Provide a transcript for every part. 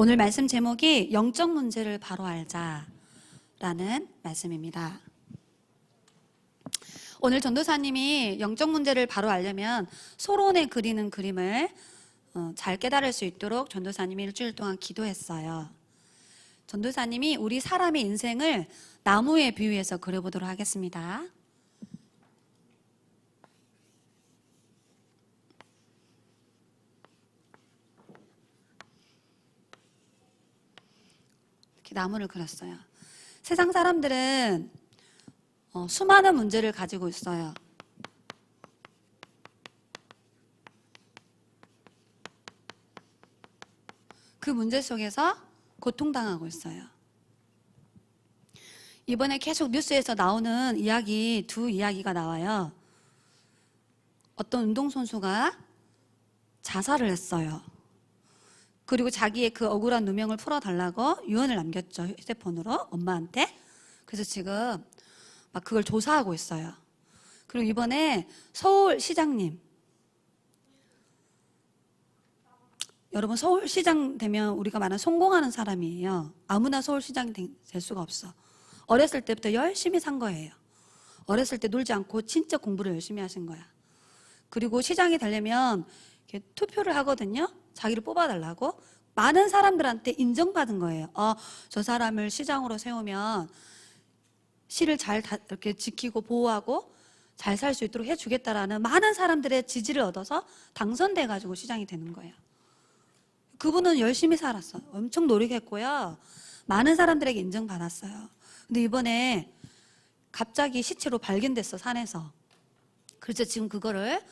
오늘 말씀 제목이 영적 문제를 바로 알자라는 말씀입니다. 오늘 전도사님이 영적 문제를 바로 알려면 소론에 그리는 그림을 잘 깨달을 수 있도록 전도사님이 일주일 동안 기도했어요. 전도사님이 우리 사람의 인생을 나무에 비유해서 그려보도록 하겠습니다. 이렇게 나무를 그렸어요. 세상 사람들은 수많은 문제를 가지고 있어요. 그 문제 속에서 고통당하고 있어요. 이번에 계속 뉴스에서 나오는 이야기, 두 이야기가 나와요. 어떤 운동선수가 자살을 했어요. 그리고 자기의 그 억울한 누명을 풀어달라고 유언을 남겼죠. 휴대폰으로 엄마한테. 그래서 지금 막 그걸 조사하고 있어요. 그리고 이번에 서울시장님, 여러분 서울시장 되면 우리가 말하는 성공하는 사람이에요. 아무나 서울시장이 될 수가 없어. 어렸을 때부터 열심히 산 거예요. 어렸을 때 놀지 않고 진짜 공부를 열심히 하신 거야. 그리고 시장이 되려면 이렇게 투표를 하거든요. 자기를 뽑아달라고. 많은 사람들한테 인정받은 거예요. 저 사람을 시장으로 세우면 시를 잘 이렇게 지키고 보호하고 잘 살 수 있도록 해주겠다라는 많은 사람들의 지지를 얻어서 당선돼가지고 시장이 되는 거예요. 그분은 열심히 살았어요. 엄청 노력했고요. 많은 사람들에게 인정받았어요. 근데 이번에 갑자기 시체로 발견됐어, 산에서. 그래서 지금 그거를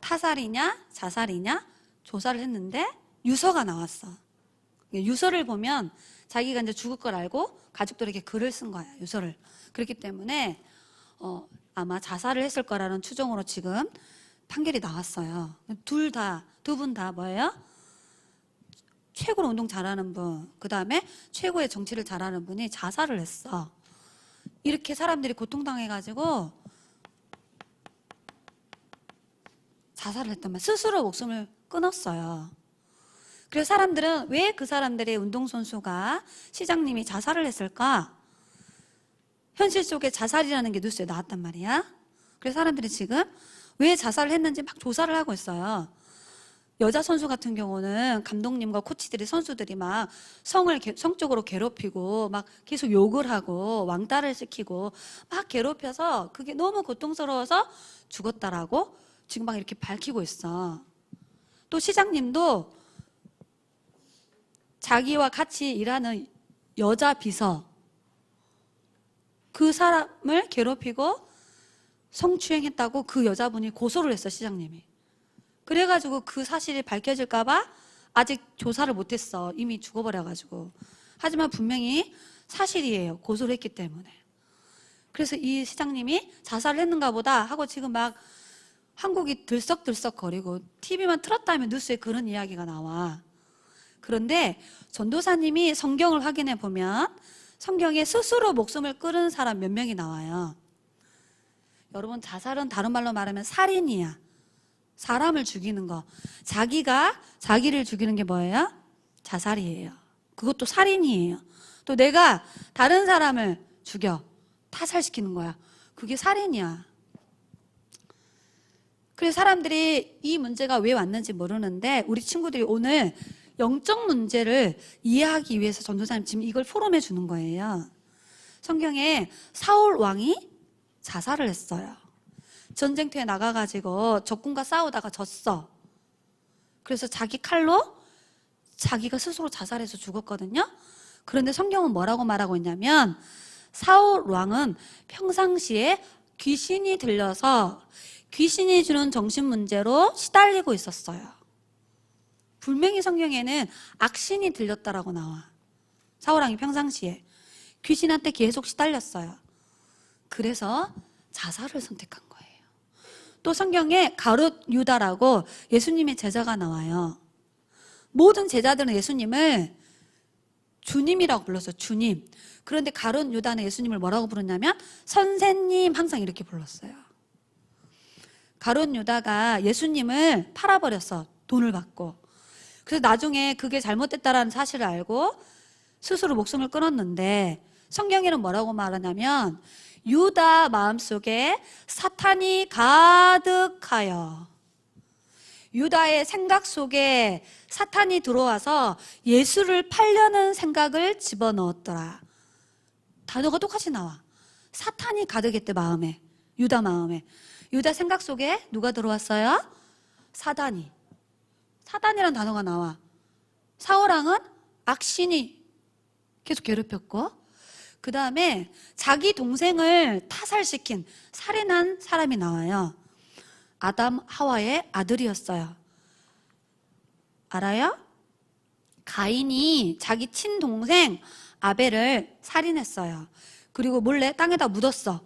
타살이냐 자살이냐 조사를 했는데 유서가 나왔어. 유서를 보면 자기가 이제 죽을 걸 알고 가족들에게 글을 쓴 거야, 유서를. 그렇기 때문에 아마 자살을 했을 거라는 추정으로 지금 판결이 나왔어요. 두 분 다 뭐예요? 최고로 운동 잘하는 분, 그 다음에 최고의 정치를 잘하는 분이 자살을 했어. 이렇게 사람들이 고통당해가지고 자살을 했단 말이야. 스스로 목숨을 끊었어요. 그래서 사람들은 왜 그 사람들의 운동선수가 시장님이 자살을 했을까? 현실 속에 자살이라는 게 뉴스에 나왔단 말이야. 그래서 사람들이 지금 왜 자살을 했는지 막 조사를 하고 있어요. 여자 선수 같은 경우는 감독님과 코치들이, 선수들이 막 성적으로 괴롭히고 막 계속 욕을 하고 왕따를 시키고 막 괴롭혀서 그게 너무 고통스러워서 죽었다라고 지금 막 이렇게 밝히고 있어. 또 시장님도 자기와 같이 일하는 여자 비서, 그 사람을 괴롭히고 성추행했다고 그 여자분이 고소를 했어, 시장님이. 그래가지고 그 사실이 밝혀질까봐 아직 조사를 못했어. 이미 죽어버려가지고. 하지만 분명히 사실이에요. 고소를 했기 때문에. 그래서 이 시장님이 자살을 했는가 보다 하고 지금 막 한국이 들썩들썩거리고 TV만 틀었다 하면 뉴스에 그런 이야기가 나와. 그런데 전도사님이 성경을 확인해 보면 성경에 스스로 목숨을 끊은 사람 몇 명이 나와요. 여러분, 자살은 다른 말로 말하면 살인이야. 사람을 죽이는 거. 자기가 자기를 죽이는 게 뭐예요? 자살이에요. 그것도 살인이에요. 또 내가 다른 사람을 죽여 타살시키는 거야. 그게 살인이야. 그래서 사람들이 이 문제가 왜 왔는지 모르는데 우리 친구들이 오늘 영적 문제를 이해하기 위해서 전도사님 지금 이걸 포럼해 주는 거예요. 성경에 사울 왕이 자살을 했어요. 전쟁터에 나가가지고 적군과 싸우다가 졌어. 그래서 자기 칼로 자기가 스스로 자살해서 죽었거든요. 그런데 성경은 뭐라고 말하고 있냐면 사울 왕은 평상시에 귀신이 들려서 귀신이 주는 정신문제로 시달리고 있었어요. 분명히 성경에는 악신이 들렸다라고 나와. 사울 왕이 평상시에 귀신한테 계속 시달렸어요. 그래서 자살을 선택한 거예요. 또 성경에 가룟 유다라고 예수님의 제자가 나와요. 모든 제자들은 예수님을 주님이라고 불렀어요. 주님. 그런데 가룟 유다는 예수님을 뭐라고 부르냐면 선생님, 항상 이렇게 불렀어요. 가룟 유다가 예수님을 팔아버렸어. 돈을 받고. 그래서 나중에 그게 잘못됐다라는 사실을 알고 스스로 목숨을 끊었는데 성경에는 뭐라고 말하냐면 유다 마음속에 사탄이 가득하여, 유다의 생각 속에 사탄이 들어와서 예수를 팔려는 생각을 집어넣었더라. 단어가 똑같이 나와. 사탄이 가득했대, 마음에. 유다 마음에. 유다 생각 속에 누가 들어왔어요? 사단이. 사단이란 단어가 나와. 사울왕은 악신이 계속 괴롭혔고, 그 다음에 자기 동생을 타살시킨, 살인한 사람이 나와요. 아담 하와의 아들이었어요. 알아요? 가인이 자기 친동생 아벨을 살인했어요. 그리고 몰래 땅에다 묻었어.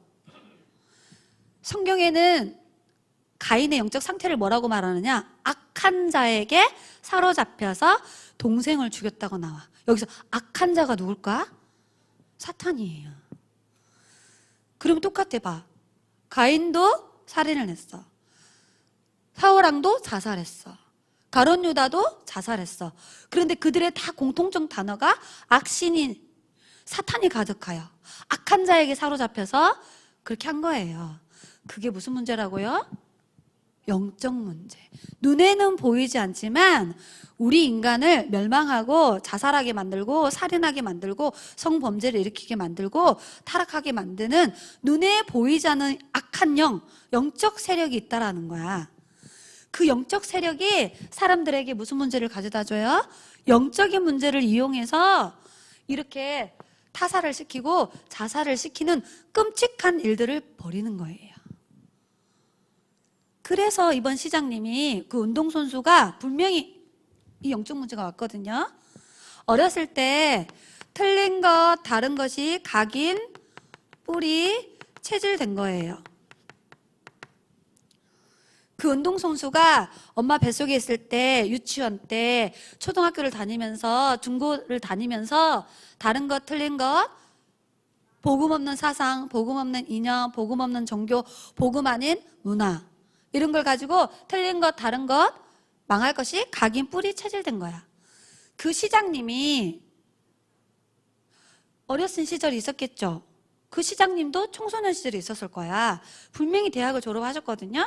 성경에는 가인의 영적 상태를 뭐라고 말하느냐? 악한 자에게 사로잡혀서 동생을 죽였다고 나와. 여기서 악한 자가 누굴까? 사탄이에요. 그러면 똑같아 봐. 가인도 살인을 했어. 사울왕도 자살했어. 가룟 유다도 자살했어. 그런데 그들의 다 공통적 단어가 악신이, 사탄이 가득하여 악한 자에게 사로잡혀서 그렇게 한 거예요. 그게 무슨 문제라고요? 영적 문제. 눈에는 보이지 않지만 우리 인간을 멸망하고 자살하게 만들고 살인하게 만들고 성범죄를 일으키게 만들고 타락하게 만드는 눈에 보이지 않는 악한 영적 세력이 있다라는 거야. 그 영적 세력이 사람들에게 무슨 문제를 가져다 줘요? 영적인 문제를 이용해서 이렇게 타살을 시키고 자살을 시키는 끔찍한 일들을 벌이는 거예요. 그래서 이번 시장님이 그 운동선수가 분명히 이 영적 문제가 왔거든요. 어렸을 때 틀린 것, 다른 것이 각인, 뿌리, 체질된 거예요. 그 운동선수가 엄마 뱃속에 있을 때, 유치원 때, 초등학교를 다니면서, 중고를 다니면서 다른 것, 틀린 것, 복음 없는 사상, 복음 없는 이념, 복음 없는 종교, 복음 아닌 문화, 이런 걸 가지고 틀린 것, 다른 것, 망할 것이 각인, 뿌리, 체질된 거야. 그 시장님이 어렸을 시절이 있었겠죠. 그 시장님도 청소년 시절이 있었을 거야. 분명히 대학을 졸업하셨거든요.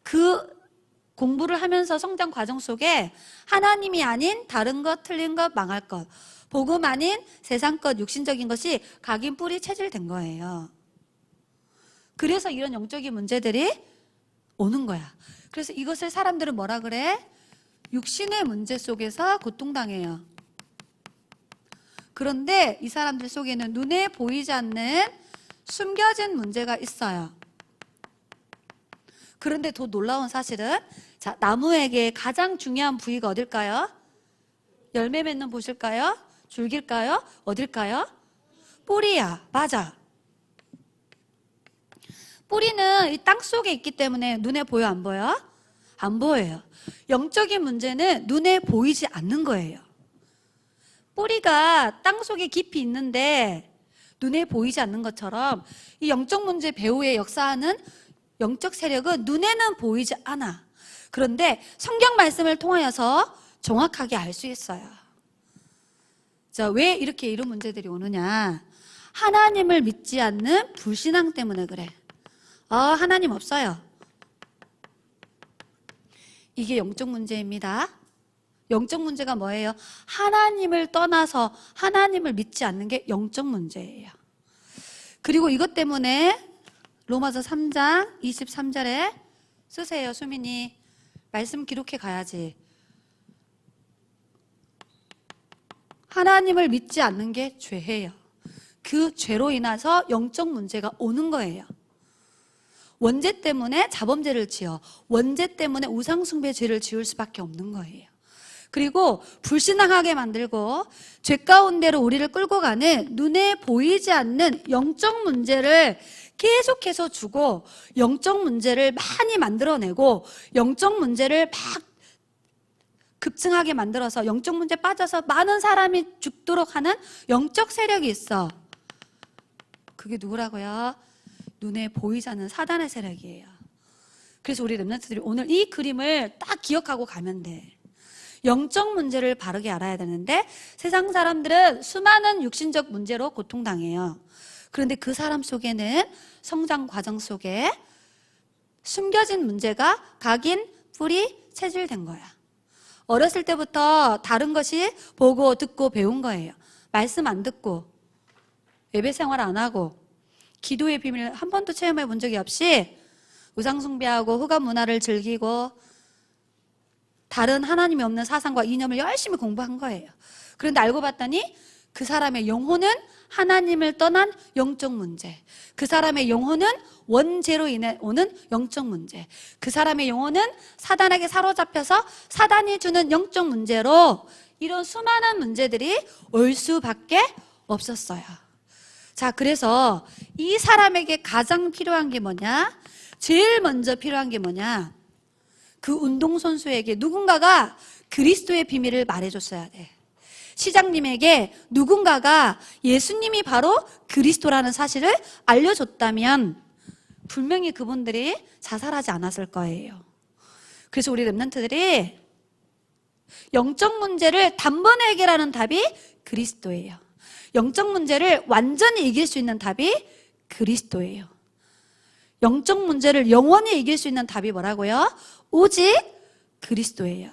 그 공부를 하면서 성장 과정 속에 하나님이 아닌 다른 것, 틀린 것, 망할 것, 복음 아닌 세상 것, 육신적인 것이 각인, 뿌리, 체질된 거예요. 그래서 이런 영적인 문제들이 오는 거야. 그래서 이것을 사람들은 뭐라 그래? 육신의 문제 속에서 고통당해요. 그런데 이 사람들 속에는 눈에 보이지 않는 숨겨진 문제가 있어요. 그런데 더 놀라운 사실은, 자, 나무에게 가장 중요한 부위가 어딜까요? 열매 맺는 곳일까요? 줄기일까요? 어딜까요? 뿌리야. 맞아. 뿌리는 이 땅 속에 있기 때문에 눈에 보여, 안 보여? 안 보여요. 영적인 문제는 눈에 보이지 않는 거예요. 뿌리가 땅 속에 깊이 있는데 눈에 보이지 않는 것처럼 이 영적 문제 배후에 역사하는 영적 세력은 눈에는 보이지 않아. 그런데 성경 말씀을 통하여서 정확하게 알 수 있어요. 자, 왜 이렇게 이런 문제들이 오느냐? 하나님을 믿지 않는 불신앙 때문에 그래. 하나님 없어요. 이게 영적 문제입니다. 영적 문제가 뭐예요? 하나님을 떠나서 하나님을 믿지 않는 게 영적 문제예요. 그리고 이것 때문에 로마서 3장 23절에 쓰세요. 수민이 말씀 기록해 가야지. 하나님을 믿지 않는 게 죄예요. 그 죄로 인해서 영적 문제가 오는 거예요. 원죄 때문에 자범죄를 지어, 원죄 때문에 우상숭배 죄를 지을 수밖에 없는 거예요. 그리고 불신앙하게 만들고 죄 가운데로 우리를 끌고 가는 눈에 보이지 않는 영적 문제를 계속해서 주고, 영적 문제를 많이 만들어내고, 영적 문제를 막 급증하게 만들어서 영적 문제에 빠져서 많은 사람이 죽도록 하는 영적 세력이 있어. 그게 누구라고요? 눈에 보이지 않는 사단의 세력이에요. 그래서 우리 렘넌트들이 오늘 이 그림을 딱 기억하고 가면 돼. 영적 문제를 바르게 알아야 되는데 세상 사람들은 수많은 육신적 문제로 고통당해요. 그런데 그 사람 속에는 성장 과정 속에 숨겨진 문제가 각인, 뿌리, 체질된 거야. 어렸을 때부터 다른 것이 보고 듣고 배운 거예요. 말씀 안 듣고 예배 생활 안 하고 기도의 비밀을 한 번도 체험해 본 적이 없이 우상 숭배하고 흑암 문화를 즐기고 다른 하나님이 없는 사상과 이념을 열심히 공부한 거예요. 그런데 알고 봤더니 그 사람의 영혼은 하나님을 떠난 영적 문제, 그 사람의 영혼은 원죄로 인해 오는 영적 문제, 그 사람의 영혼은 사단에게 사로잡혀서 사단이 주는 영적 문제로 이런 수많은 문제들이 올 수밖에 없었어요. 자, 그래서 이 사람에게 가장 필요한 게 뭐냐? 제일 먼저 필요한 게 뭐냐? 그 운동선수에게 누군가가 그리스도의 비밀을 말해줬어야 돼. 시장님에게 누군가가 예수님이 바로 그리스도라는 사실을 알려줬다면 분명히 그분들이 자살하지 않았을 거예요. 그래서 우리 랩런트들이 영적 문제를 단번에 해결하는 답이 그리스도예요. 영적 문제를 완전히 이길 수 있는 답이 그리스도예요. 영적 문제를 영원히 이길 수 있는 답이 뭐라고요? 오직 그리스도예요.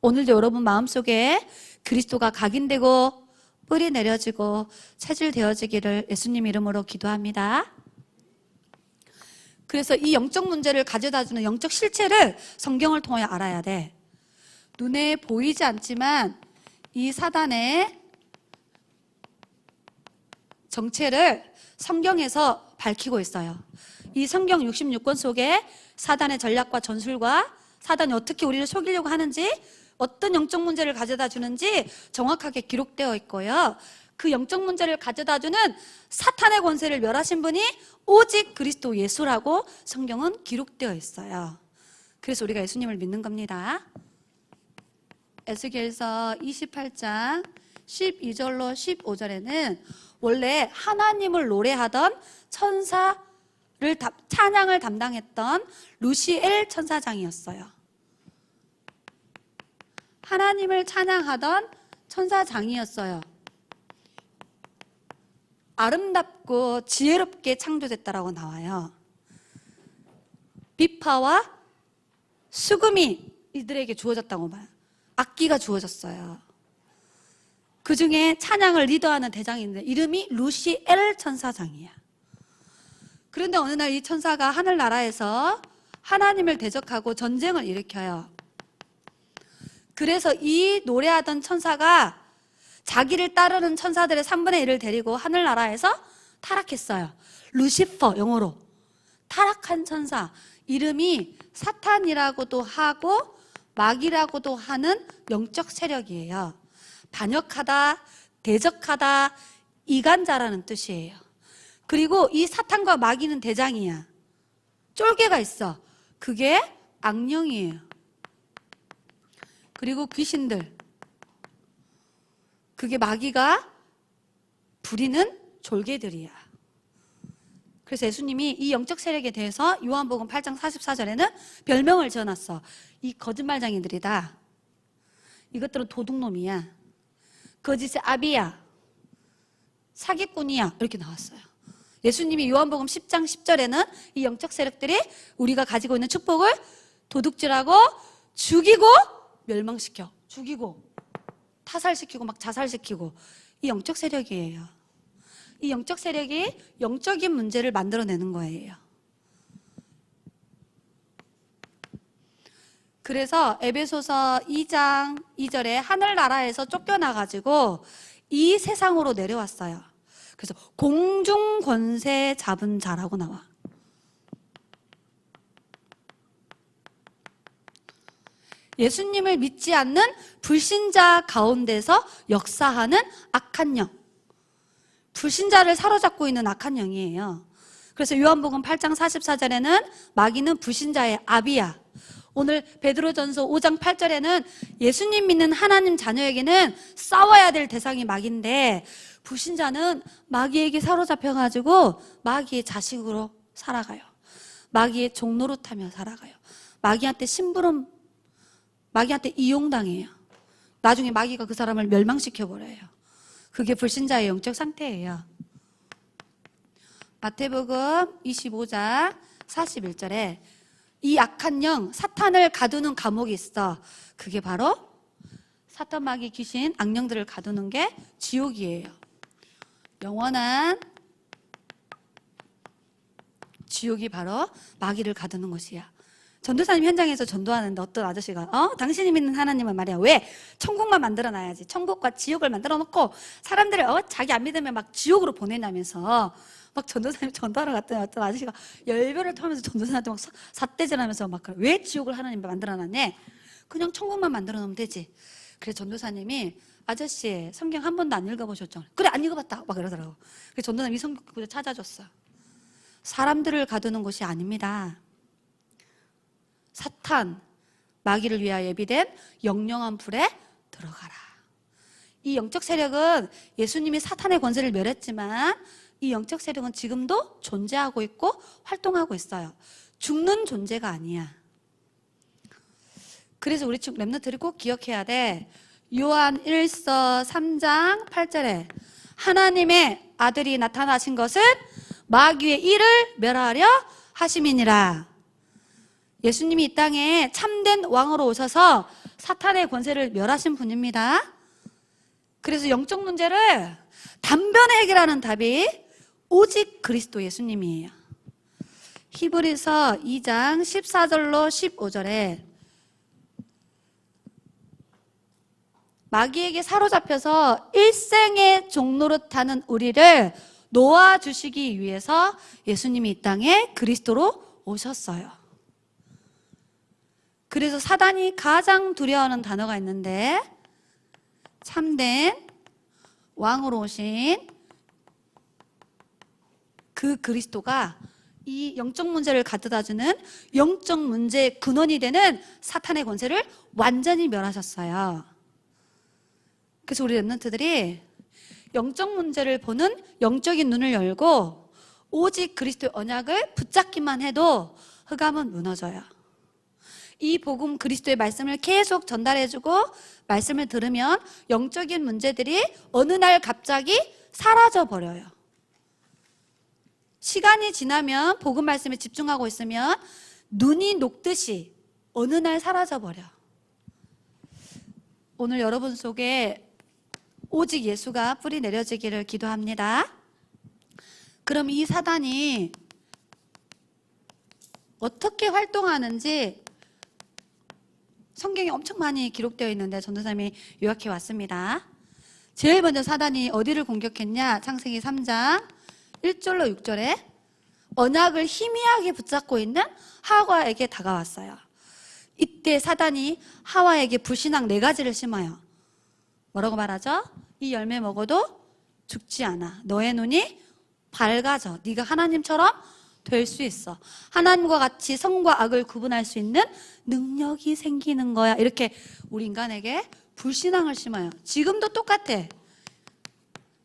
오늘도 여러분 마음속에 그리스도가 각인되고 뿌리 내려지고 체질되어지기를 예수님 이름으로 기도합니다. 그래서 이 영적 문제를 가져다주는 영적 실체를 성경을 통해 알아야 돼. 눈에 보이지 않지만 이 사단의 정체를 성경에서 밝히고 있어요. 이 성경 66권 속에 사단의 전략과 전술과 사단이 어떻게 우리를 속이려고 하는지, 어떤 영적 문제를 가져다 주는지 정확하게 기록되어 있고요. 그 영적 문제를 가져다 주는 사탄의 권세를 멸하신 분이 오직 그리스도 예수라고 성경은 기록되어 있어요. 그래서 우리가 예수님을 믿는 겁니다. 에스겔서 28장 12절로 15절에는 원래 하나님을 노래하던 천사를 찬양을 담당했던 루시엘 천사장이었어요. 하나님을 찬양하던 천사장이었어요. 아름답고 지혜롭게 창조됐다라고 나와요. 비파와 수금이 이들에게 주어졌다고 봐요. 악기가 주어졌어요. 그 중에 찬양을 리더하는 대장인데 이름이 루시엘 천사장이야. 그런데 어느 날 이 천사가 하늘나라에서 하나님을 대적하고 전쟁을 일으켜요. 그래서 이 노래하던 천사가 자기를 따르는 천사들의 3분의 1을 데리고 하늘나라에서 타락했어요. 루시퍼, 영어로 타락한 천사, 이름이 사탄이라고도 하고 마귀라고도 하는 영적 세력이에요. 반역하다, 대적하다, 이간자라는 뜻이에요. 그리고 이 사탄과 마귀는 대장이야. 쫄개가 있어. 그게 악령이에요. 그리고 귀신들, 그게 마귀가 부리는 졸개들이야. 그래서 예수님이 이 영적 세력에 대해서 요한복음 8장 44절에는 별명을 지어놨어. 이 거짓말쟁이들이다. 이것들은 도둑놈이야. 거짓의 아비야. 사기꾼이야. 이렇게 나왔어요. 예수님이 요한복음 10장 10절에는 이 영적 세력들이 우리가 가지고 있는 축복을 도둑질하고 죽이고 멸망시켜. 죽이고 타살시키고 막 자살시키고, 이 영적 세력이에요. 이 영적 세력이 영적인 문제를 만들어내는 거예요. 그래서 에베소서 2장 2절에 하늘나라에서 쫓겨나가지고 이 세상으로 내려왔어요. 그래서 공중 권세 잡은 자라고 나와. 예수님을 믿지 않는 불신자 가운데서 역사하는 악한 영, 불신자를 사로잡고 있는 악한 영이에요. 그래서 요한복음 8장 44절에는 마귀는 불신자의 아비야. 오늘 베드로전서 5장 8절에는 예수님 믿는 하나님 자녀에게는 싸워야 될 대상이 마귀인데, 불신자는 마귀에게 사로잡혀가지고 마귀의 자식으로 살아가요. 마귀의 종노릇하며 살아가요. 마귀한테 심부름 마귀한테 이용당해요. 나중에 마귀가 그 사람을 멸망시켜버려요. 그게 불신자의 영적 상태예요. 마태복음 25장 41절에 이 악한 영 사탄을 가두는 감옥이 있어. 그게 바로 사탄, 마귀, 귀신, 악령들을 가두는 게 지옥이에요. 영원한 지옥이 바로 마귀를 가두는 곳이야. 전도사님 현장에서 전도하는데 어떤 아저씨가 당신이 믿는 하나님은 말이야 왜 천국만 만들어놔야지 천국과 지옥을 만들어 놓고 사람들을 자기 안 믿으면 막 지옥으로 보내냐면서 막 전도사님 전도하러 갔더니 어떤 아저씨가 열변을 토하면서 전도사님한테 막 삿대질하면서 막 왜 지옥을 하나님 만들어놨네? 그냥 천국만 만들어 놓으면 되지. 그래서 전도사님이 아저씨 성경 한 번도 안 읽어보셨죠? 그래 안 읽어봤다 막 그러더라고. 그래서 전도사님이 성경 구절 찾아줬어. 사람들을 가두는 곳이 아닙니다. 사탄, 마귀를 위하여 예비된 영영한 불에 들어가라. 이 영적 세력은 예수님이 사탄의 권세를 멸했지만 이 영적 세력은 지금도 존재하고 있고 활동하고 있어요. 죽는 존재가 아니야. 그래서 우리 지금 랩너들이 꼭 기억해야 돼. 요한 1서 3장 8절에 하나님의 아들이 나타나신 것은 마귀의 일을 멸하려 하심이니라. 예수님이 이 땅에 참된 왕으로 오셔서 사탄의 권세를 멸하신 분입니다. 그래서 영적 문제를 단번에 해결하는 답이 오직 그리스도 예수님이에요. 히브리서 2장 14절로 15절에 마귀에게 사로잡혀서 일생의 종노릇하는 우리를 놓아주시기 위해서 예수님이 이 땅에 그리스도로 오셨어요. 그래서 사단이 가장 두려워하는 단어가 있는데 참된 왕으로 오신 그 그리스도가 이 영적 문제를 가져다주는 영적 문제의 근원이 되는 사탄의 권세를 완전히 멸하셨어요. 그래서 우리 랩런트들이 영적 문제를 보는 영적인 눈을 열고 오직 그리스도의 언약을 붙잡기만 해도 흑암은 무너져요. 이 복음 그리스도의 말씀을 계속 전달해주고 말씀을 들으면 영적인 문제들이 어느 날 갑자기 사라져 버려요. 시간이 지나면 복음 말씀에 집중하고 있으면 눈이 녹듯이 어느 날 사라져 버려. 오늘 여러분 속에 오직 예수가 뿌리 내려지기를 기도합니다. 그럼 이 사단이 어떻게 활동하는지 성경에 엄청 많이 기록되어 있는데 전도사님이 요약해 왔습니다. 제일 먼저 사단이 어디를 공격했냐? 창세기 3장 1절로 6절에 언약을 희미하게 붙잡고 있는 하와에게 다가왔어요. 이때 사단이 하와에게 불신앙 4가지를 심어요. 뭐라고 말하죠? 이 열매 먹어도 죽지 않아. 너의 눈이 밝아져. 네가 하나님처럼 될 수 있어. 하나님과 같이 선과 악을 구분할 수 있는 능력이 생기는 거야. 이렇게 우리 인간에게 불신앙을 심어요. 지금도 똑같아.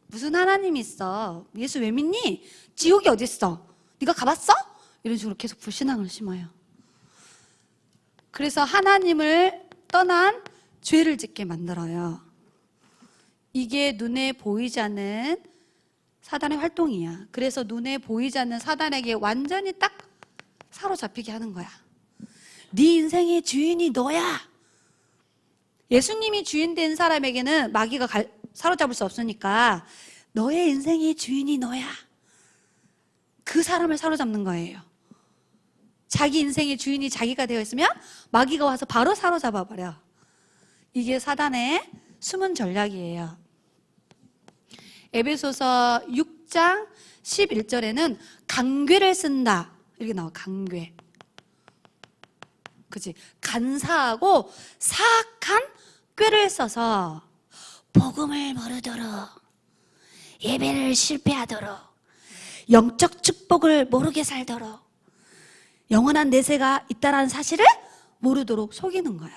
무슨 하나님이 있어? 예수 왜 믿니? 지옥이 어딨어? 네가 가봤어? 이런 식으로 계속 불신앙을 심어요. 그래서 하나님을 떠난 죄를 짓게 만들어요. 이게 눈에 보이지 않는 사단의 활동이야. 그래서 눈에 보이지 않는 사단에게 완전히 딱 사로잡히게 하는 거야. 네 인생의 주인이 너야. 예수님이 주인 된 사람에게는 마귀가 사로잡을 수 없으니까 너의 인생의 주인이 너야. 그 사람을 사로잡는 거예요. 자기 인생의 주인이 자기가 되어 있으면 마귀가 와서 바로 사로잡아 버려. 이게 사단의 숨은 전략이에요. 에베소서 6장 11절에는 강궤를 쓴다. 이렇게 나와. 강궤. 그치? 간사하고 사악한 꾀를 써서 복음을 모르도록, 예배를 실패하도록, 영적 축복을 모르게 살도록, 영원한 내세가 있다라는 사실을 모르도록 속이는 거야.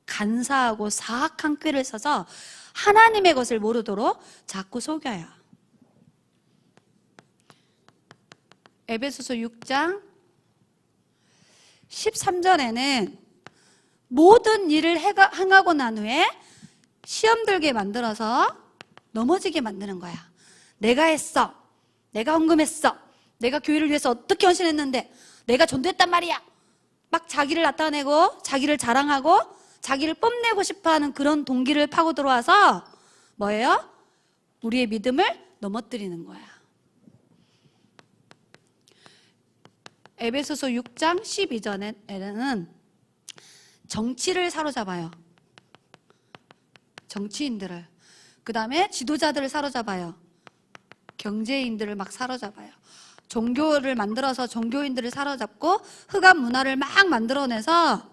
간사하고 사악한 꾀를 써서 하나님의 것을 모르도록 자꾸 속여요. 에베소서 6장 13절에는 모든 일을 행하고 난 후에 시험 들게 만들어서 넘어지게 만드는 거야. 내가 했어. 내가 헌금했어. 내가 교회를 위해서 어떻게 헌신했는데 내가 전도했단 말이야. 막 자기를 나타내고 자기를 자랑하고 자기를 뽐내고 싶어하는 그런 동기를 파고 들어와서 뭐예요? 우리의 믿음을 넘어뜨리는 거야. 에베소서 6장 12절에는 정치를 사로잡아요. 정치인들을. 그 다음에 지도자들을 사로잡아요. 경제인들을 막 사로잡아요. 종교를 만들어서 종교인들을 사로잡고 흑암 문화를 막 만들어내서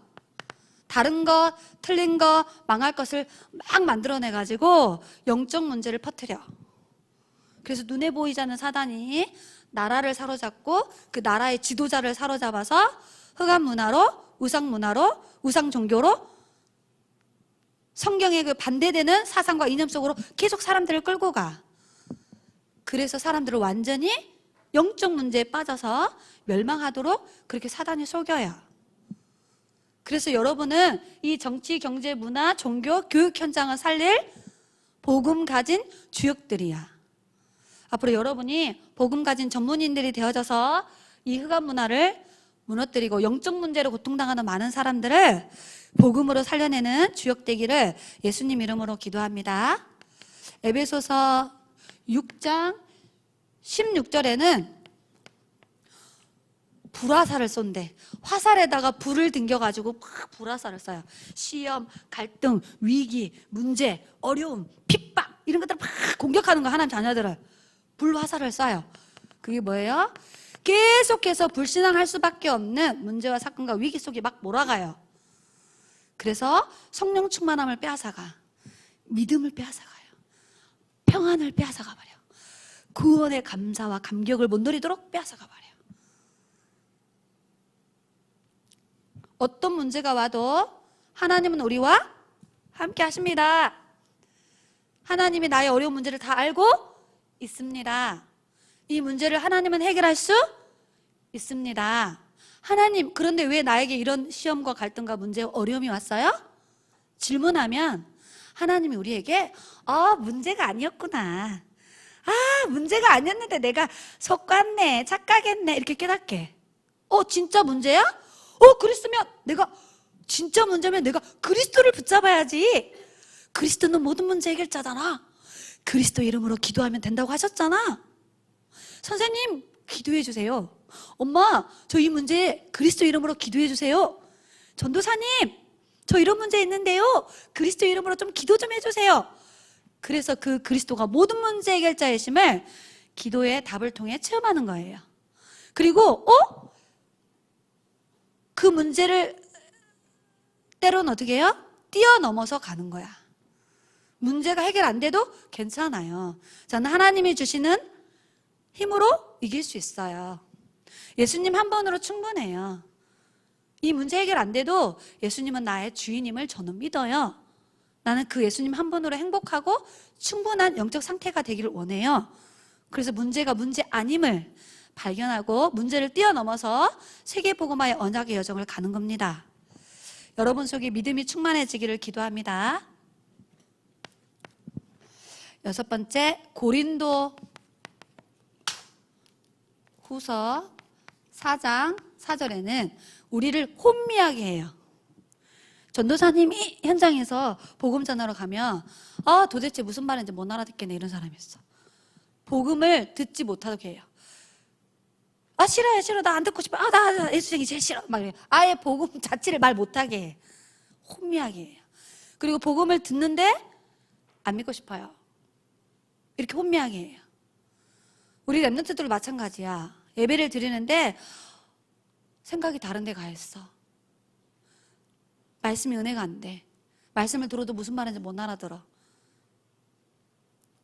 다른 거, 틀린 거, 망할 것을 막 만들어내가지고 영적 문제를 퍼뜨려. 그래서 눈에 보이지 않는 사단이 나라를 사로잡고 그 나라의 지도자를 사로잡아서 흑암 문화로, 우상 문화로, 우상 종교로 성경에 그 반대되는 사상과 이념 속으로 계속 사람들을 끌고 가. 그래서 사람들을 완전히 영적 문제에 빠져서 멸망하도록 그렇게 사단이 속여요. 그래서 여러분은 이 정치, 경제, 문화, 종교, 교육 현장을 살릴 복음 가진 주역들이야. 앞으로 여러분이 복음 가진 전문인들이 되어져서 이 흑암 문화를 무너뜨리고 영적 문제로 고통당하는 많은 사람들을 복음으로 살려내는 주역되기를 예수님 이름으로 기도합니다. 에베소서 6장 16절에는 불화살을 쏜대. 화살에다가 불을 등겨가지고 막 불화살을 쏴요. 시험, 갈등, 위기, 문제, 어려움, 핍박 이런 것들을 막 공격하는 거 하나님 자녀들을 불화살을 쏴요. 그게 뭐예요? 계속해서 불신앙할 수밖에 없는 문제와 사건과 위기 속에 막 몰아가요. 그래서 성령 충만함을 빼앗아가. 믿음을 빼앗아가요. 평안을 빼앗아가 버려. 구원의 감사와 감격을 못 누리도록 빼앗아가 버려. 어떤 문제가 와도 하나님은 우리와 함께 하십니다. 하나님이 나의 어려운 문제를 다 알고 있습니다. 이 문제를 하나님은 해결할 수 있습니다. 하나님, 그런데 왜 나에게 이런 시험과 갈등과 문제, 어려움이 왔어요? 질문하면 하나님이 우리에게 문제가 아니었구나. 문제가 아니었는데 내가 속았네, 착각했네 이렇게 깨닫게. 진짜 문제야? 그랬으면 내가 진짜 문제면 내가 그리스도를 붙잡아야지. 그리스도는 모든 문제 해결자잖아. 그리스도 이름으로 기도하면 된다고 하셨잖아. 선생님 기도해 주세요. 엄마 저 이 문제 그리스도 이름으로 기도해 주세요. 전도사님 저 이런 문제 있는데요 그리스도 이름으로 좀 기도 좀 해주세요. 그래서 그 그리스도가 모든 문제 해결자이심을 기도의 답을 통해 체험하는 거예요. 그리고 그 문제를 때로는 어떻게 해요? 뛰어넘어서 가는 거야. 문제가 해결 안 돼도 괜찮아요. 저는 하나님이 주시는 힘으로 이길 수 있어요. 예수님 한 번으로 충분해요. 이 문제 해결 안 돼도 예수님은 나의 주인임을 저는 믿어요. 나는 그 예수님 한 분으로 행복하고 충분한 영적 상태가 되기를 원해요. 그래서 문제가 문제 아님을 발견하고 문제를 뛰어넘어서 세계복음화의 언약의 여정을 가는 겁니다. 여러분 속에 믿음이 충만해지기를 기도합니다. 6번째, 고린도 후서 4장 4절에는 우리를 혼미하게 해요. 전도사님이 현장에서 복음 전하러 가면 도대체 무슨 말인지 못 알아듣겠네 이런 사람이 있어. 복음을 듣지 못하게 해요. 싫어 나 안 듣고 싶어. 나 예수님이 제일 싫어 막 이래요. 아예 복음 자체를 말 못하게 해. 혼미하게 해요. 그리고 복음을 듣는데 안 믿고 싶어요. 이렇게 혼미하게 해요. 우리 랩런트들도 마찬가지야. 예배를 드리는데 생각이 다른 데 가 있어. 말씀이 은혜가 안 돼. 말씀을 들어도 무슨 말인지 못 알아들어.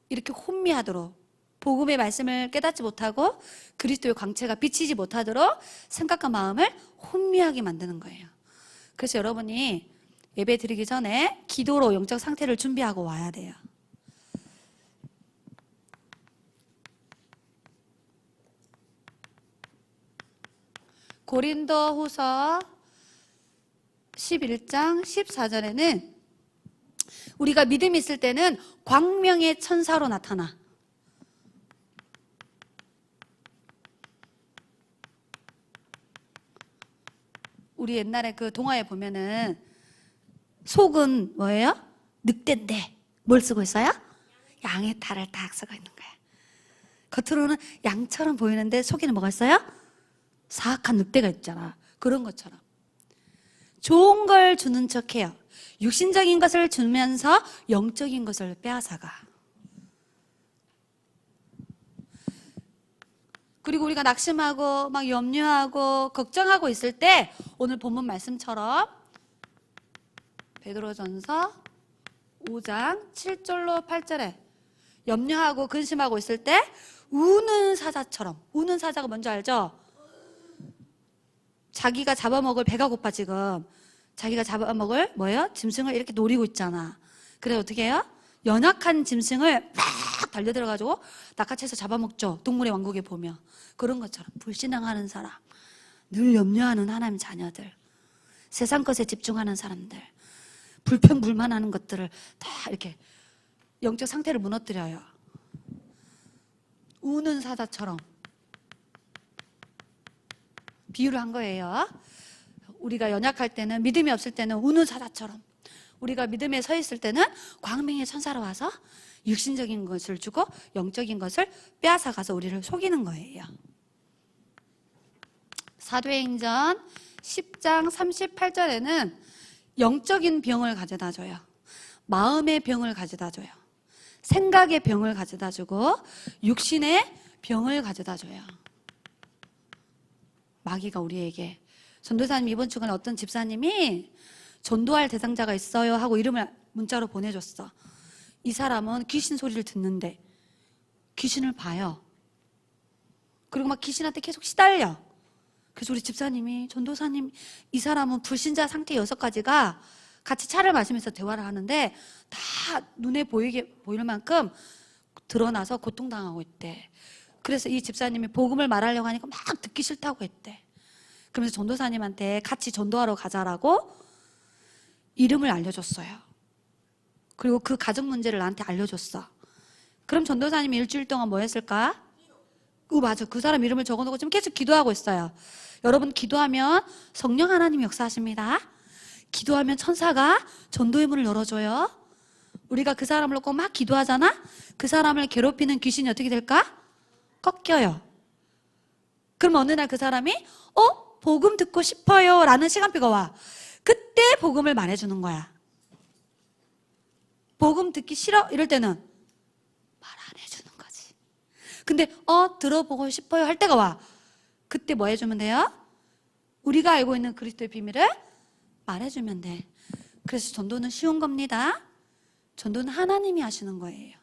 이렇게 혼미하도록 복음의 말씀을 깨닫지 못하고 그리스도의 광채가 비치지 못하도록 생각과 마음을 혼미하게 만드는 거예요. 그래서 여러분이 예배 드리기 전에 기도로 영적 상태를 준비하고 와야 돼요. 고린도 후서 11장 14절에는 우리가 믿음이 있을 때는 광명의 천사로 나타나. 우리 옛날에 그 동화에 보면은 속은 뭐예요? 늑대인데 뭘 쓰고 있어요? 양의 탈을 딱 쓰고 있는 거예요. 겉으로는 양처럼 보이는데 속에는 뭐가 있어요? 사악한 늑대가 있잖아. 그런 것처럼 좋은 걸 주는 척해요. 육신적인 것을 주면서 영적인 것을 빼앗아가. 그리고 우리가 낙심하고 막 염려하고 걱정하고 있을 때 오늘 본문 말씀처럼 베드로전서 5장 7절로 8절에 염려하고 근심하고 있을 때 우는 사자처럼, 우는 사자가 뭔지 알죠? 자기가 잡아먹을, 배가 고파 지금 자기가 잡아먹을 뭐예요? 짐승을 이렇게 노리고 있잖아. 그래 어떻게 해요? 연약한 짐승을 막 달려들어가지고 낚아채서 잡아먹죠. 동물의 왕국에 보면. 그런 것처럼 불신앙하는 사람, 늘 염려하는 하나님 자녀들, 세상 것에 집중하는 사람들, 불평불만하는 것들을 다 이렇게 영적 상태를 무너뜨려요. 우는 사자처럼 비유를 한 거예요. 우리가 연약할 때는, 믿음이 없을 때는 우는 사자처럼, 우리가 믿음에 서 있을 때는 광명의 천사로 와서 육신적인 것을 주고 영적인 것을 빼앗아가서 우리를 속이는 거예요. 사도행전 10장 38절에는 영적인 병을 가져다 줘요. 마음의 병을 가져다 줘요. 생각의 병을 가져다 주고 육신의 병을 가져다 줘요. 마귀가 우리에게. 전도사님 이번 주간에 어떤 집사님이 전도할 대상자가 있어요 하고 이름을 문자로 보내줬어. 이 사람은 귀신 소리를 듣는데 귀신을 봐요. 그리고 막 귀신한테 계속 시달려. 그래서 우리 집사님이, 전도사님, 이 사람은 불신자 상태 6가지가 같이 차를 마시면서 대화를 하는데 다 눈에 보일 만큼 드러나서 고통당하고 있대. 그래서 이 집사님이 복음을 말하려고 하니까 막 듣기 싫다고 했대. 그러면서 전도사님한테 같이 전도하러 가자라고 이름을 알려줬어요. 그리고 그 가정 문제를 나한테 알려줬어. 그럼 전도사님이 일주일 동안 뭐 했을까? 맞아. 그 사람 이름을 적어놓고 지금 계속 기도하고 있어요. 여러분, 기도하면 성령 하나님이 역사하십니다. 기도하면 천사가 전도의 문을 열어줘요. 우리가 그 사람을 놓고 막 기도하잖아? 그 사람을 괴롭히는 귀신이 어떻게 될까? 꺾여요. 그럼 어느 날 그 사람이 복음 듣고 싶어요 라는 시간표가 와. 그때 복음을 말해주는 거야. 복음 듣기 싫어 이럴 때는 말 안 해주는 거지. 근데 들어보고 싶어요 할 때가 와. 그때 뭐 해주면 돼요? 우리가 알고 있는 그리스도의 비밀을 말해주면 돼. 그래서 전도는 쉬운 겁니다. 전도는 하나님이 하시는 거예요.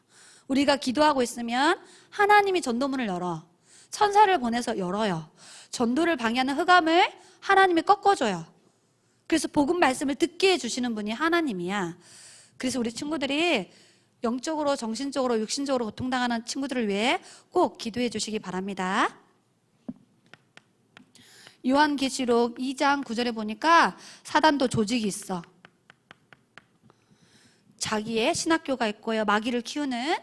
우리가 기도하고 있으면 하나님이 전도문을 열어. 천사를 보내서 열어요. 전도를 방해하는 흑암을 하나님이 꺾어줘요. 그래서 복음 말씀을 듣게 해주시는 분이 하나님이야. 그래서 우리 친구들이 영적으로, 정신적으로, 육신적으로 고통당하는 친구들을 위해 꼭 기도해 주시기 바랍니다. 요한계시록 2장 9절에 보니까 사단도 조직이 있어. 자기의 신학교가 있고요. 마귀를 키우는,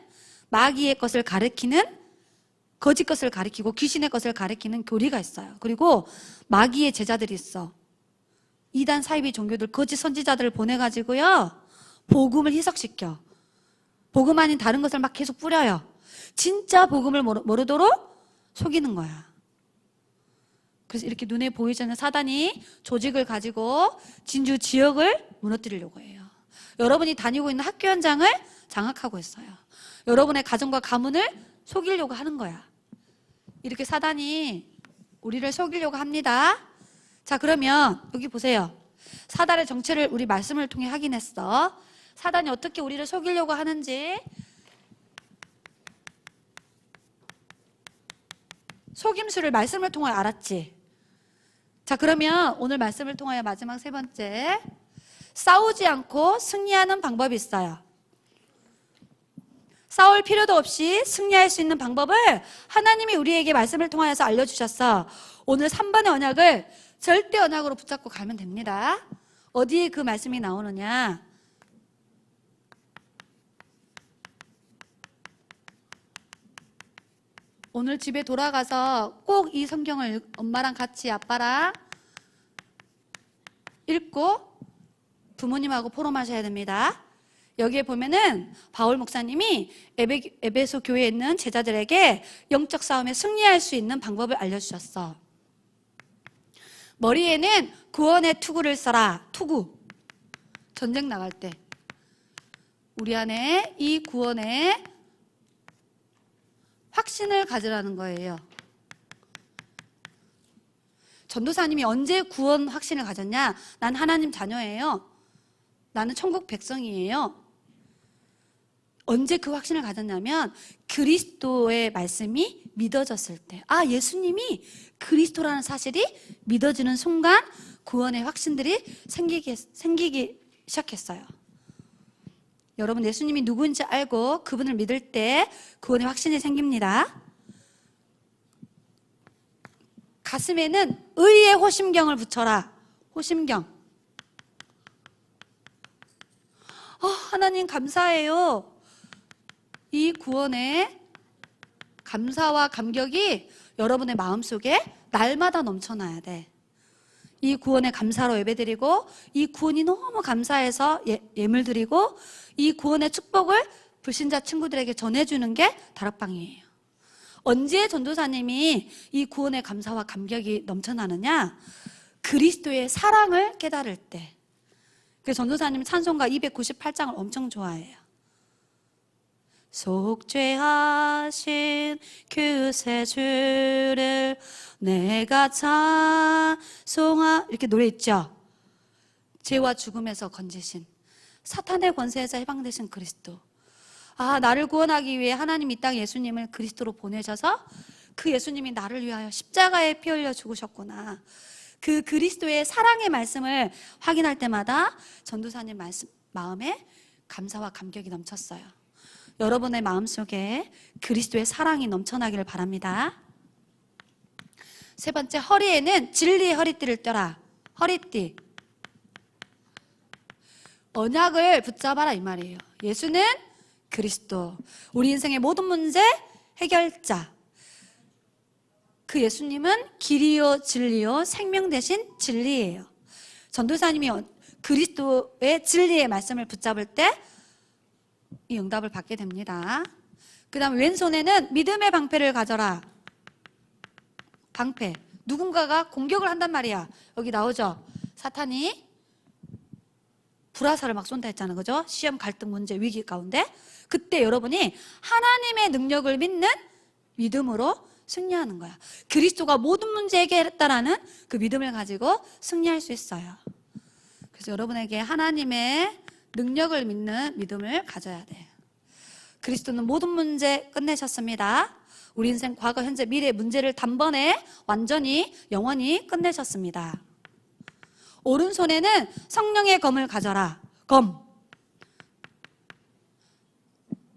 마귀의 것을 가르치는, 거짓 것을 가리키고 귀신의 것을 가리키는 교리가 있어요. 그리고 마귀의 제자들이 있어. 이단 사이비 종교들, 거짓 선지자들을 보내가지고요 복음을 희석시켜. 복음 아닌 다른 것을 막 계속 뿌려요. 진짜 복음을 모르도록 속이는 거야. 그래서 이렇게 눈에 보이지 않는 사단이 조직을 가지고 진주 지역을 무너뜨리려고 해요. 여러분이 다니고 있는 학교 현장을 장악하고 있어요. 여러분의 가정과 가문을 속이려고 하는 거야. 이렇게 사단이 우리를 속이려고 합니다. 자, 그러면 여기 보세요. 사단의 정체를 우리 말씀을 통해 확인했어. 사단이 어떻게 우리를 속이려고 하는지. 속임수를 말씀을 통해 알았지. 자, 그러면 오늘 말씀을 통하여 마지막 3번째, 싸우지 않고 승리하는 방법이 있어요. 싸울 필요도 없이 승리할 수 있는 방법을 하나님이 우리에게 말씀을 통하여서 알려주셨어. 오늘 3번의 언약을 절대 언약으로 붙잡고 가면 됩니다. 어디에 그 말씀이 나오느냐? 오늘 집에 돌아가서 꼭 이 성경을 엄마랑 같이 아빠랑 읽고 부모님하고 포럼하셔야 됩니다. 여기에 보면은 바울 목사님이 에베소 교회에 있는 제자들에게 영적 싸움에 승리할 수 있는 방법을 알려주셨어. 머리에는 구원의 투구를 써라. 투구. 전쟁 나갈 때 우리 안에 이 구원의 확신을 가지라는 거예요. 전도사님이 언제 구원 확신을 가졌냐? 난 하나님 자녀예요. 나는 천국 백성이에요. 언제 그 확신을 가졌냐면 그리스도의 말씀이 믿어졌을 때, 아, 예수님이 그리스도라는 사실이 믿어지는 순간 구원의 확신들이 생기기 시작했어요. 여러분, 예수님이 누구인지 알고 그분을 믿을 때 구원의 확신이 생깁니다. 가슴에는 의의 호심경을 붙여라. 호심경. 하나님 감사해요. 이 구원의 감사와 감격이 여러분의 마음속에 날마다 넘쳐나야 돼. 이 구원의 감사로 예배드리고, 이 구원이 너무 감사해서 예물 드리고, 이 구원의 축복을 불신자 친구들에게 전해주는 게 다락방이에요. 언제 전도사님이 이 구원의 감사와 감격이 넘쳐나느냐? 그리스도의 사랑을 깨달을 때. 그래서 전도사님 찬송가 298장을 엄청 좋아해요. 속죄하신 그새 주를 내가 찬송하, 이렇게 노래 있죠. 죄와 죽음에서 건지신, 사탄의 권세에서 해방되신 그리스도. 아, 나를 구원하기 위해 하나님 이 땅 예수님을 그리스도로 보내셔서 그 예수님이 나를 위하여 십자가에 피 흘려 죽으셨구나. 그 그리스도의 사랑의 말씀을 확인할 때마다 전도사님 마음에 감사와 감격이 넘쳤어요. 여러분의 마음속에 그리스도의 사랑이 넘쳐나기를 바랍니다. 세 번째, 허리에는 진리의 허리띠를 떼라. 허리띠. 언약을 붙잡아라 이 말이에요. 예수는 그리스도, 우리 인생의 모든 문제 해결자. 그 예수님은 길이요 진리요 생명 대신 진리예요. 전도사님이 그리스도의 진리의 말씀을 붙잡을 때 이 응답을 받게 됩니다. 그 다음 왼손에는 믿음의 방패를 가져라. 방패. 누군가가 공격을 한단 말이야. 여기 나오죠. 사탄이 불화살을 막 쏜다 했잖아요. 그죠? 시험, 갈등, 문제, 위기 가운데 그때 여러분이 하나님의 능력을 믿는 믿음으로 승리하는 거야. 그리스도가 모든 문제 해결했다라는 그 믿음을 가지고 승리할 수 있어요. 그래서 여러분에게 하나님의 능력을 믿는 믿음을 가져야 돼요. 그리스도는 모든 문제 끝내셨습니다. 우리 인생 과거, 현재, 미래 문제를 단번에 완전히 영원히 끝내셨습니다. 오른손에는 성령의 검을 가져라. 검.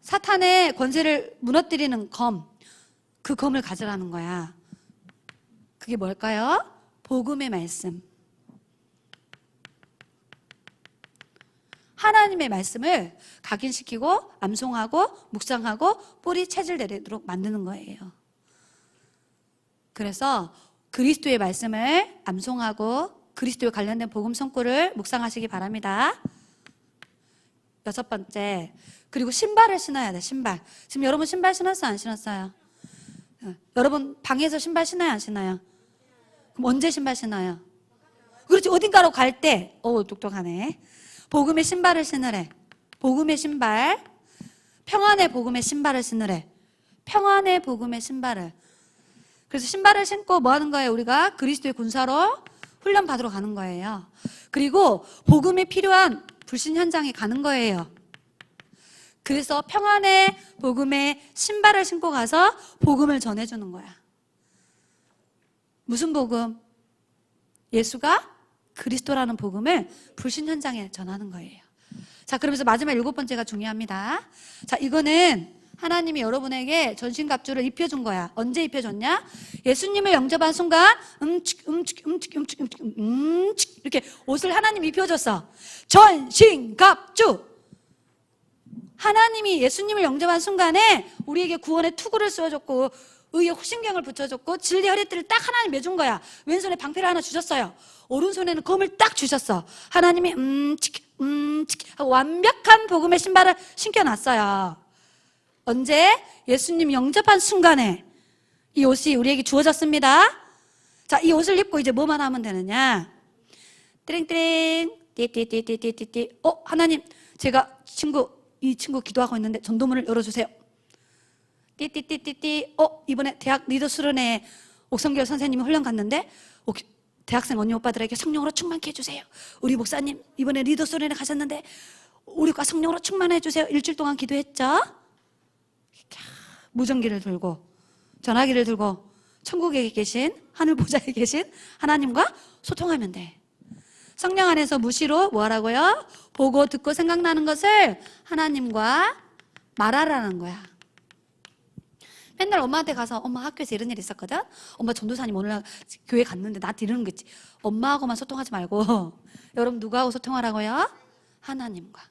사탄의 권세를 무너뜨리는 검. 그 검을 가져라는 거야. 그게 뭘까요? 복음의 말씀. 하나님의 말씀을 각인시키고 암송하고 묵상하고 뿌리 체질 내리도록 만드는 거예요. 그래서 그리스도의 말씀을 암송하고 그리스도에 관련된 복음 성구를 묵상하시기 바랍니다. 여섯 번째, 그리고 신발을 신어야 돼. 신발. 지금 여러분 신발 신었어요? 안 신었어요? 여러분 방에서 신발 신어요? 안 신어요? 그럼 언제 신발 신어요? 그렇지, 어딘가로 갈 때. 똑똑하네. 복음의 신발을 신으래. 복음의 신발. 평안의 복음의 신발을 신으래. 평안의 복음의 신발을. 그래서 신발을 신고 뭐 하는 거예요? 우리가 그리스도의 군사로 훈련 받으러 가는 거예요. 그리고 복음이 필요한 불신 현장에 가는 거예요. 그래서 평안의 복음의 신발을 신고 가서 복음을 전해주는 거야. 무슨 복음? 예수가 그리스도라는 복음을 불신 현장에 전하는 거예요. 자, 그러면서 마지막 일곱 번째가 중요합니다. 자, 이거는 하나님이 여러분에게 전신갑주를 입혀준 거야. 언제 입혀줬냐? 예수님을 영접한 순간 이렇게 옷을 하나님이 입혀줬어. 전신갑주. 하나님이 예수님을 영접한 순간에 우리에게 구원의 투구를 쏘아줬고 의의 호신경을 붙여줬고 진리 허리띠를 딱 하나님 매준 거야. 왼손에 방패를 하나 주셨어요. 오른손에는 검을 딱 주셨어. 하나님이 하고 완벽한 복음의 신발을 신겨놨어요. 언제? 예수님 영접한 순간에 이 옷이 우리에게 주어졌습니다. 자, 이 옷을 입고 이제 뭐만 하면 되느냐? 띠링띠링 띠띠띠띠띠띠. 하나님, 제가 이 친구 기도하고 있는데 전도문을 열어주세요. 띠띠띠띠띠. 이번에 대학 리더 수련회 옥성결 선생님이 훈련 갔는데 대학생 언니 오빠들에게 성령으로 충만케 해주세요. 우리 목사님 이번에 리더 수련회 가셨는데 우리가 성령으로 충만해 주세요. 일주일 동안 기도했죠. 무전기를 들고 전화기를 들고 천국에 계신 하늘 보좌에 계신 하나님과 소통하면 돼. 성령 안에서 무시로 뭐 하라고요? 보고 듣고 생각나는 것을 하나님과 말하라는 거야. 맨날 엄마한테 가서 엄마 학교에서 이런 일 있었거든? 엄마 전도사님 오늘 교회 갔는데 나한테 이러는 거지. 엄마하고만 소통하지 말고 여러분 누구하고 소통하라고요? 하나님과.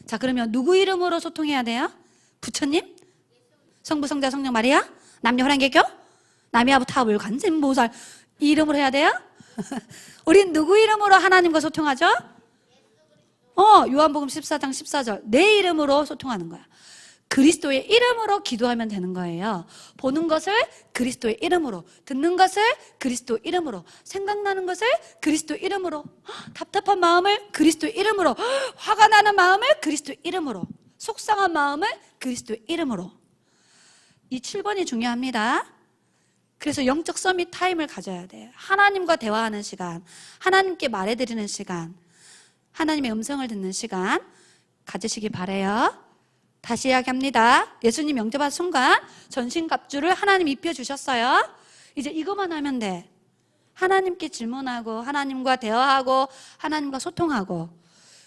자, 그러면 누구 이름으로 소통해야 돼요? 부처님? 성부 성자 성령 마리아? 남녀 호랑개교? 남이아부 타불 간진보살 이 이름으로 해야 돼요? 우린 누구 이름으로 하나님과 소통하죠? 요한복음 14장 14절 내 이름으로 소통하는 거야. 그리스도의 이름으로 기도하면 되는 거예요. 보는 것을 그리스도의 이름으로, 듣는 것을 그리스도 이름으로, 생각나는 것을 그리스도 이름으로, 답답한 마음을 그리스도 이름으로, 화가 나는 마음을 그리스도 이름으로, 속상한 마음을 그리스도 이름으로. 이 7번이 중요합니다. 그래서 영적 서밋 타임을 가져야 돼요. 하나님과 대화하는 시간, 하나님께 말해드리는 시간, 하나님의 음성을 듣는 시간 가지시기 바라요. 다시 이야기합니다. 예수님 영접한 순간 전신갑주를 하나님 입혀주셨어요. 이제 이것만 하면 돼. 하나님께 질문하고 하나님과 대화하고 하나님과 소통하고.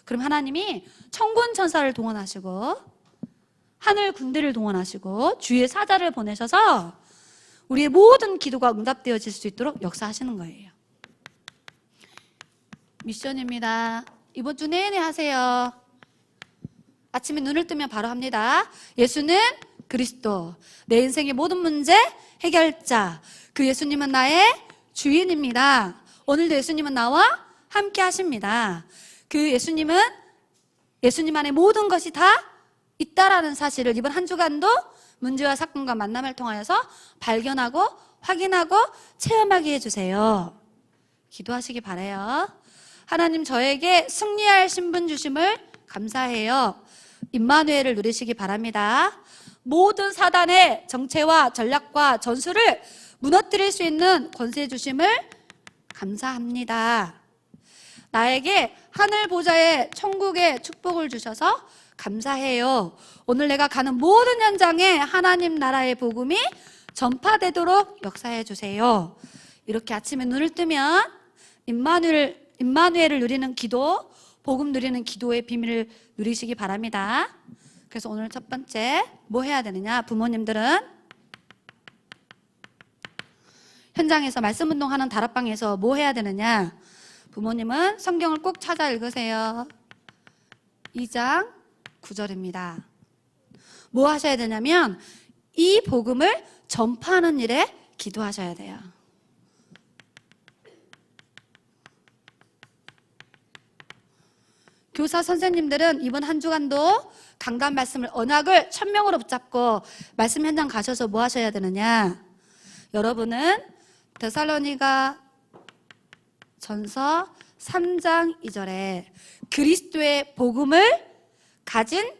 그럼 하나님이 천군 천사를 동원하시고 하늘 군대를 동원하시고 주의 사자를 보내셔서 우리의 모든 기도가 응답되어질 수 있도록 역사하시는 거예요. 미션입니다. 이번 주 내내 하세요. 아침에 눈을 뜨면 바로 합니다. 예수는 그리스도, 내 인생의 모든 문제 해결자. 그 예수님은 나의 주인입니다. 오늘도 예수님은 나와 함께 하십니다. 그 예수님 안에 모든 것이 다 있다라는 사실을 이번 한 주간도 문제와 사건과 만남을 통하여서 발견하고 확인하고 체험하게 해주세요. 기도하시기 바라요. 하나님, 저에게 승리할 신분 주심을 감사해요. 임마누엘을 누리시기 바랍니다. 모든 사단의 정체와 전략과 전술을 무너뜨릴 수 있는 권세 주심을 감사합니다. 나에게 하늘 보좌의 천국의 축복을 주셔서 감사해요. 오늘 내가 가는 모든 현장에 하나님 나라의 복음이 전파되도록 역사해 주세요. 이렇게 아침에 눈을 뜨면 임마누엘을 누리는 기도, 복음 누리는 기도의 비밀을 누리시기 바랍니다. 그래서 오늘 첫 번째 뭐 해야 되느냐? 부모님들은 현장에서 말씀 운동하는 다락방에서 뭐 해야 되느냐? 부모님은 성경을 꼭 찾아 읽으세요. 2장 9절입니다. 뭐 하셔야 되냐면 이 복음을 전파하는 일에 기도하셔야 돼요. 교사 선생님들은 이번 한 주간도 강단 말씀을 언약을 천명으로 붙잡고 말씀 현장 가셔서 뭐 하셔야 되느냐? 여러분은 데살로니가 전서 3장 2절에 그리스도의 복음을 가진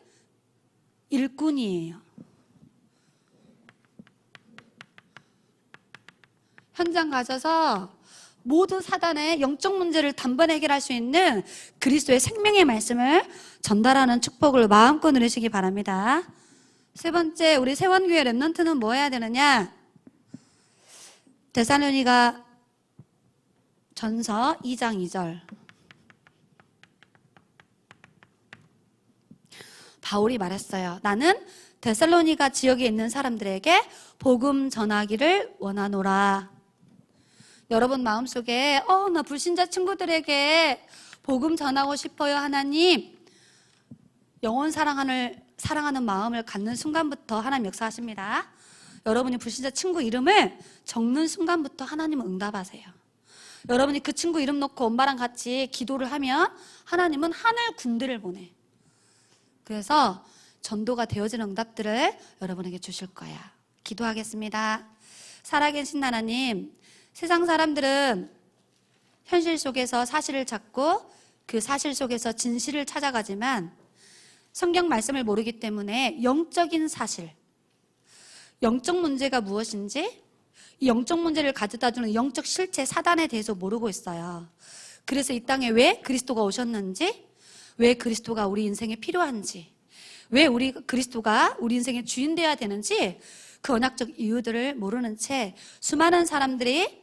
일꾼이에요. 현장 가셔서 모든 사단의 영적 문제를 단번에 해결할 수 있는 그리스도의 생명의 말씀을 전달하는 축복을 마음껏 누리시기 바랍니다. 세 번째, 우리 세원교회 랩넌트는 뭐 해야 되느냐? 데살로니가 전서 2장 2절. 바울이 말했어요. 나는 데살로니가 지역에 있는 사람들에게 복음 전하기를 원하노라. 여러분 마음속에 나 불신자 친구들에게 복음 전하고 싶어요. 하나님, 영혼 사랑하는 마음을 갖는 순간부터 하나님 역사하십니다. 여러분이 불신자 친구 이름을 적는 순간부터 하나님은 응답하세요. 여러분이 그 친구 이름 놓고 엄마랑 같이 기도를 하면 하나님은 하늘 군대를 보내. 그래서 전도가 되어지는 응답들을 여러분에게 주실 거야. 기도하겠습니다. 살아계신 하나님, 세상 사람들은 현실 속에서 사실을 찾고 그 사실 속에서 진실을 찾아가지만 성경 말씀을 모르기 때문에 영적인 사실, 영적 문제가 무엇인지, 이 영적 문제를 가져다 주는 영적 실체 사단에 대해서 모르고 있어요. 그래서 이 땅에 왜 그리스도가 오셨는지, 왜 그리스도가 우리 인생에 필요한지, 왜 그리스도가 우리 인생의 주인 되어야 되는지 그 언약적 이유들을 모르는 채 수많은 사람들이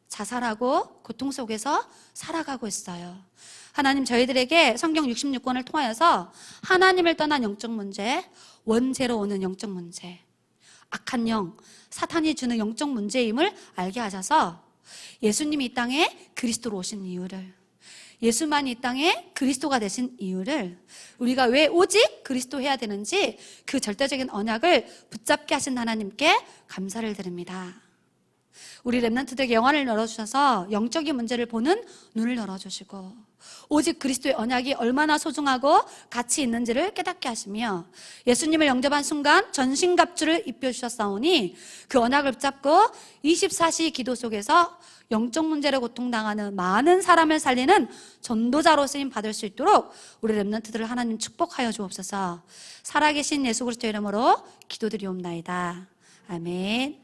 자살하고 고통 속에서 살아가고 있어요. 하나님, 저희들에게 성경 66권을 통하여서 하나님을 떠난 영적 문제, 원죄로 오는 영적 문제, 악한 영, 사탄이 주는 영적 문제임을 알게 하셔서 예수님이 이 땅에 그리스도로 오신 이유를, 예수만이 이 땅에 그리스도가 되신 이유를, 우리가 왜 오직 그리스도 해야 되는지 그 절대적인 언약을 붙잡게 하신 하나님께 감사를 드립니다. 우리 렘넌트들에게 영안을 열어주셔서 영적인 문제를 보는 눈을 열어주시고 오직 그리스도의 언약이 얼마나 소중하고 가치 있는지를 깨닫게 하시며 예수님을 영접한 순간 전신갑주를 입혀주셨사오니 그 언약을 붙잡고 24시 기도 속에서 영적 문제로 고통당하는 많은 사람을 살리는 전도자로 쓰임 받을 수 있도록 우리 렘넌트들을 하나님 축복하여 주옵소서. 살아계신 예수 그리스도의 이름으로 기도드리옵나이다. 아멘.